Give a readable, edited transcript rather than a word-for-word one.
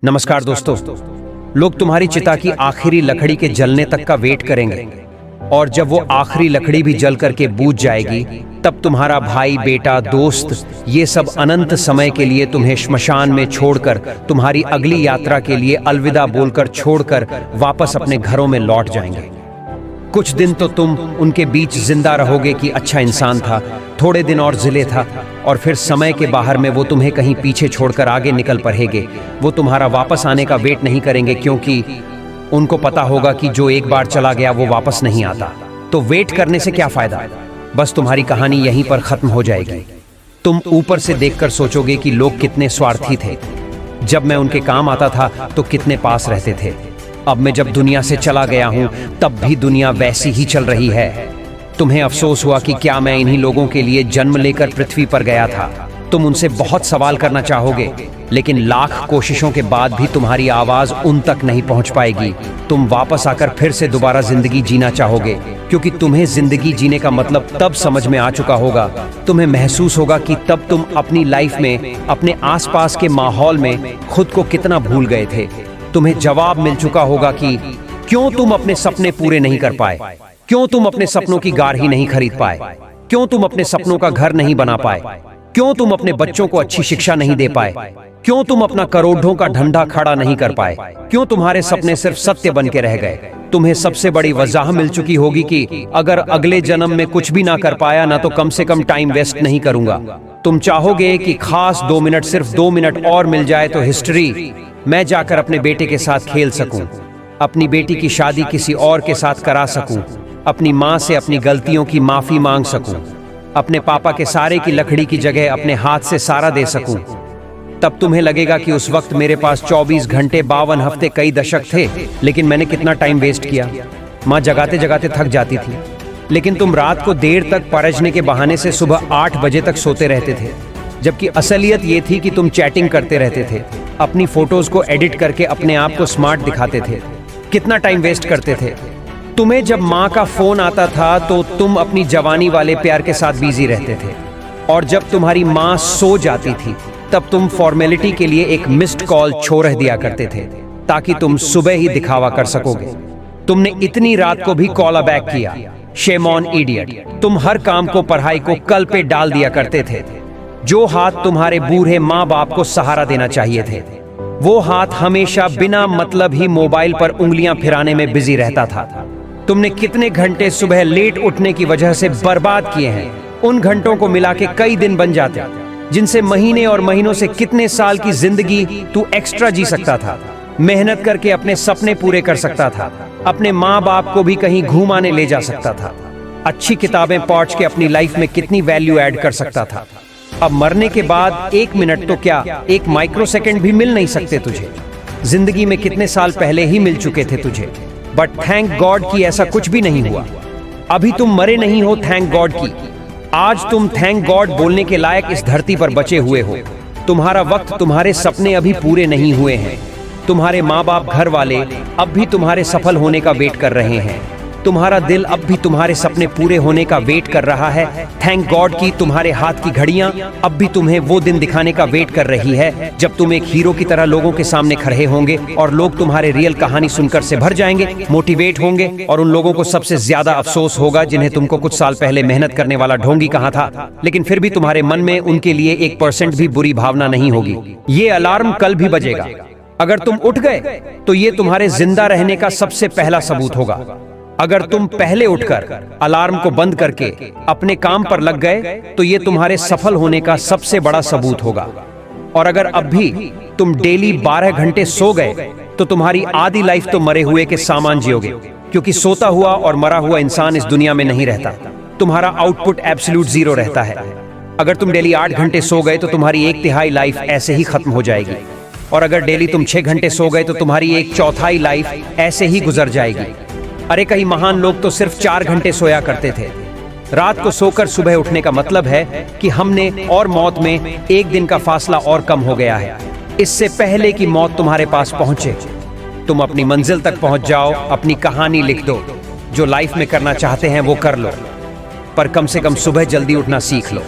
नमस्कार दोस्तों। लोग तुम्हारी चिता की आखिरी लकड़ी के जलने तक का वेट करेंगे और जब वो आखिरी लकड़ी भी जल करके बूझ जाएगी तब तुम्हारा भाई, बेटा, दोस्त ये सब अनंत समय के लिए तुम्हें श्मशान में छोड़कर तुम्हारी अगली यात्रा के लिए अलविदा बोलकर छोड़कर वापस अपने घरों में लौट जाएंगे। कुछ दिन तो तुम उनके बीच जिंदा रहोगे कि अच्छा इंसान था, थोड़े दिन और जिले था, और फिर समय के बाहर में वो तुम्हें कहीं पीछे छोड़कर आगे निकल पड़ेंगे। वो तुम्हारा वापस आने का वेट नहीं करेंगे क्योंकि उनको पता होगा कि जो एक बार चला गया वो वापस नहीं आता। तो वेट करने से क्या फायदा, बस तुम्हारी कहानी यहीं पर खत्म हो जाएगी। तुम ऊपर से देखकर सोचोगे कि लोग कितने स्वार्थी थे। जब मैं उनके काम आता था तो कितने पास रहते थे। अब मैं जब दुनिया से चला गया हूं तब भी दुनिया वैसी ही चल रही है। तुम्हें अफसोस हुआ कि क्या मैं इन्हीं लोगों के लिए जन्म लेकर पृथ्वी पर गया था। तुम उनसे बहुत सवाल करना चाहोगे, लेकिन लाख कोशिशों के बाद भी तुम्हारी आवाज उन तक नहीं पहुंच पाएगी। तुम वापस आकर फिर से दोबारा जिंदगी जीना चाहोगे क्योंकि तुम्हें जिंदगी जीने का मतलब तब समझ में आ चुका होगा। तुम्हें महसूस होगा कि तब तुम अपनी लाइफ में, अपने आसपास के माहौल में खुद को कितना भूल गए थे। तुम्हें जवाब मिल चुका होगा कि क्यों तुम अपने सपने पूरे नहीं कर पाए, क्यों तुम अपने सपनों की गाड़ी नहीं खरीद पाए, क्यों तुम अपने सपनों का घर नहीं बना पाए, क्यों तुम अपने बच्चों को अच्छी शिक्षा नहीं दे पाए, क्यों तुम अपना करोड़ों का धंधा खड़ा नहीं कर पाए, क्यों तुम्हारे सपने सिर्फ सत्य बन के रह गए। तुम्हें सबसे बड़ी वजह मिल चुकी होगी कि अगर अगले जन्म में कुछ भी ना कर पाया ना तो कम से कम टाइम वेस्ट नहीं करूंगा। तुम चाहोगे कि खास 2 मिनट, सिर्फ 2 मिनट और मिल जाए तो हिस्ट्री मैं जाकर अपने बेटे के साथ खेल सकूं, अपनी बेटी की शादी किसी और के साथ करा सकूं, अपनी माँ से अपनी गलतियों की माफी मांग सकूं, अपने पापा के सारे की लकड़ी की जगह अपने हाथ से सारा दे सकूं। तब तुम्हें लगेगा कि उस वक्त मेरे पास 24 घंटे, 52 हफ्ते, कई दशक थे, लेकिन मैंने कितना टाइम वेस्ट किया। माँ जगाते जगाते थक जाती थी, लेकिन तुम रात को देर तक परजने के बहाने से सुबह 8 बजे तक सोते रहते थे, जबकि असलियत ये थी कि तुम चैटिंग करते रहते थे, अपनी फोटोज को एडिट करके अपने आप को स्मार्ट दिखाते थे। कितना टाइम वेस्ट करते थे। तुम्हें जब माँ का फोन आता था तो तुम अपनी जवानी वाले प्यार के साथ बिजी रहते थे, और जब तुम्हारी माँ सो जाती थी तब तुम फॉर्मेलिटी के लिए एक मिस्ड कॉल छोड़ दिया करते थे ताकि तुम सुबह ही दिखावा कर सकोगे। तुमने इतनी रात को भी कॉल बैक किया। Shame on idiot. तुम हर काम को, पढ़ाई को कल पे डाल दिया करते थे। जो हाथ तुम्हारे बूढ़े माँ बाप को सहारा देना चाहिए थे, वो हाथ हमेशा बिना मतलब ही मोबाइल पर उंगलियां फिराने में बिजी रहता था। तुमने कितने घंटे सुबह लेट उठने की वजह से बर्बाद किए हैं। उन घंटों को मिला के कई दिन बन जाते, जिनसे महीने और महीनों से कितने साल की जिंदगी तू एक्स्ट्रा जी सकता था। मेहनत करके अपने सपने पूरे कर सकता था, अपने माँ बाप को भी कहीं घुमाने ले जा सकता था, अच्छी किताबें पढ़ के अपनी लाइफ में कितनी वैल्यू ऐड कर सकता था। अब मरने के बाद 1 मिनट तो क्या, 1 माइक्रोसेकंड भी मिल नहीं सकते तुझे। जिंदगी में कितने साल पहले ही मिल चुके थे तुझे, बट थैंक गॉड कि ऐसा कुछ भी नहीं हुआ। अभी तुम मरे नहीं हो, थैंक गॉड की। आज तुम थैंक गॉड बोलने के लायक इस धरती पर बचे हुए हो। तुम्हारा वक्त, तुम्हारे सपने अभी पूरे नहीं हुए हैं। तुम्हारे माँ बाप, घर वाले अब भी तुम्हारे सफल होने का वेट कर रहे हैं। तुम्हारा दिल अब भी तुम्हारे सपने पूरे होने का वेट कर रहा है। थैंक गॉड कि तुम्हारे हाथ की घड़ियां अब भी तुम्हें वो दिन दिखाने का वेट कर रही है जब तुम एक हीरो की तरह लोगों के सामने खड़े होंगे और लोग तुम्हारे रियल कहानी सुनकर से भर जाएंगे, मोटिवेट होंगे, और उन लोगों को सबसे ज्यादा अफसोस होगा जिन्हें तुमको कुछ साल पहले मेहनत करने वाला ढोंगी कहा था, लेकिन फिर भी तुम्हारे मन में उनके लिए 1% भी बुरी भावना नहीं होगी। ये अलार्म कल भी बजेगा। अगर तुम उठ गए तो ये तुम्हारे जिंदा रहने का सबसे पहला सबूत होगा। अगर तुम पहले उठकर अलार्म को बंद करके अपने काम पर लग गए तो ये तुम्हारे सफल होने का सबसे बड़ा सबूत होगा। और अगर अब भी तुम डेली 12 घंटे सो गए तो तुम्हारी आधी लाइफ तो मरे हुए के सामान जियोगे, क्योंकि सोता हुआ और मरा हुआ इंसान इस दुनिया में नहीं रहता। तुम्हारा आउटपुट एब्सोल्यूट 0 रहता है। अगर तुम डेली 8 घंटे सो गए तो तुम्हारी 1/3 लाइफ ऐसे ही खत्म हो जाएगी, और अगर डेली तुम 6 घंटे सो गए तो तुम्हारी 1/4 लाइफ ऐसे ही गुजर जाएगी। अरे कई महान लोग तो सिर्फ 4 घंटे सोया करते थे। रात को सोकर सुबह उठने का मतलब है कि हमने और मौत में 1 दिन का फासला और कम हो गया है। इससे पहले कि मौत तुम्हारे पास पहुंचे, तुम अपनी मंजिल तक पहुंच जाओ, अपनी कहानी लिख दो। जो लाइफ में करना चाहते हैं वो कर लो, पर कम से कम सुबह जल्दी उठना सीख लो।